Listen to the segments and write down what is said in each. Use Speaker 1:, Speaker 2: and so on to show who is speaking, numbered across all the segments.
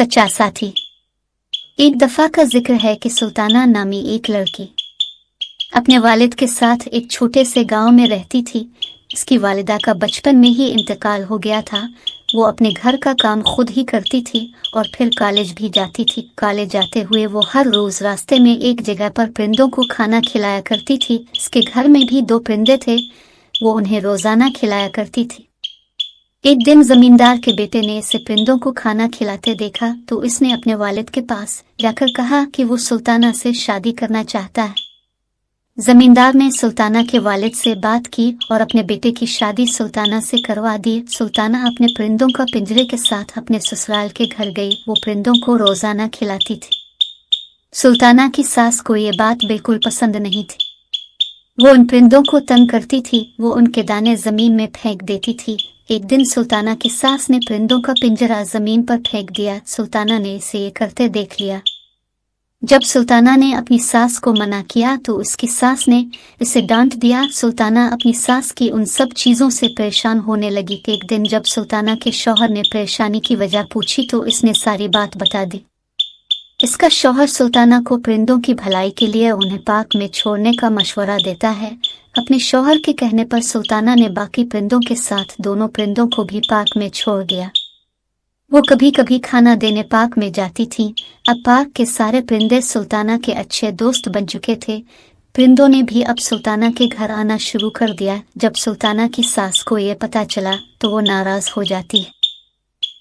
Speaker 1: सच्चा साथी। एक दफा का जिक्र है कि सुल्ताना नामी एक लड़की अपने वालिद के साथ एक छोटे से गांव में रहती थी। इसकी वालिदा का बचपन में ही इंतकाल हो गया था। वो अपने घर का काम खुद ही करती थी और फिर कॉलेज भी जाती थी। कॉलेज जाते हुए वो हर रोज रास्ते में एक जगह पर परिंदों को खाना खिलाया करती थी। इसके घर में भी 2 परिंदे थे, वो उन्हें रोजाना खिलाया करती थी। एक दिन जमींदार के बेटे ने इसे परिंदों को खाना खिलाते देखा तो इसने अपने वालिद के पास जाकर कहा कि वो सुल्ताना से शादी करना चाहता है। जमींदार ने सुल्ताना के वालिद से बात की और अपने बेटे की शादी सुल्ताना से करवा दी। सुल्ताना अपने परिंदों का पिंजरे के साथ अपने ससुराल के घर गई। वो परिंदों को रोजाना खिलाती थी। सुल्ताना की सास को ये बात बिल्कुल पसंद नहीं थी। वो उन परिंदों को तंग करती थी, वो उनके दाने जमीन में फेंक देती थी। एक दिन सुल्ताना की सास ने परिंदों का पिंजरा जमीन पर फेंक दिया। सुल्ताना ने इसे ये करते देख लिया। जब सुल्ताना ने अपनी सास को मना किया तो उसकी सास ने इसे डांट दिया। सुल्ताना अपनी सास की उन सब चीजों से परेशान होने लगी। एक दिन जब सुल्ताना के शौहर ने परेशानी की वजह पूछी तो इसने सारी बात बता दी। इसका शौहर सुल्ताना को परिंदों की भलाई के लिए उन्हें पार्क में छोड़ने का मशवरा देता है। अपने शौहर के कहने पर सुल्ताना ने बाकी परिंदों के साथ दोनों परिंदों को भी पार्क में छोड़ दिया। वो कभी कभी खाना देने पार्क में जाती थी। अब पार्क के सारे परिंदे सुल्ताना के अच्छे दोस्त बन चुके थे। परिंदों ने भी अब सुल्ताना के घर आना शुरू कर दिया। जब सुल्ताना की सास को ये पता चला तो वो नाराज हो जाती है।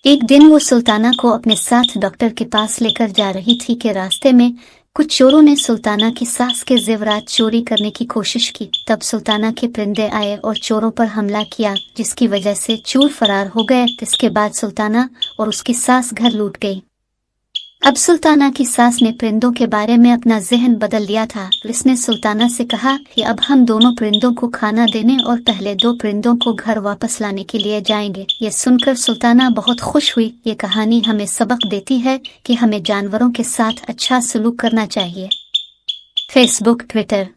Speaker 1: एक दिन वो सुल्ताना को अपने साथ डॉक्टर के पास लेकर जा रही थी कि रास्ते में कुछ चोरों ने सुल्ताना की सास के जेवरात चोरी करने की कोशिश की। तब सुल्ताना के परिंदे आए और चोरों पर हमला किया, जिसकी वजह से चोर फरार हो गए। इसके बाद सुल्ताना और उसकी सास घर लौट गई। अब सुल्ताना की सास ने परिंदों के बारे में अपना जहन बदल लिया था। इसने सुल्ताना से कहा कि अब हम दोनों परिंदों को खाना देने और पहले 2 परिंदों को घर वापस लाने के लिए जाएंगे। ये सुनकर सुल्ताना बहुत खुश हुई। ये कहानी हमें सबक देती है कि हमें जानवरों के साथ अच्छा सलूक करना चाहिए। Facebook, Twitter.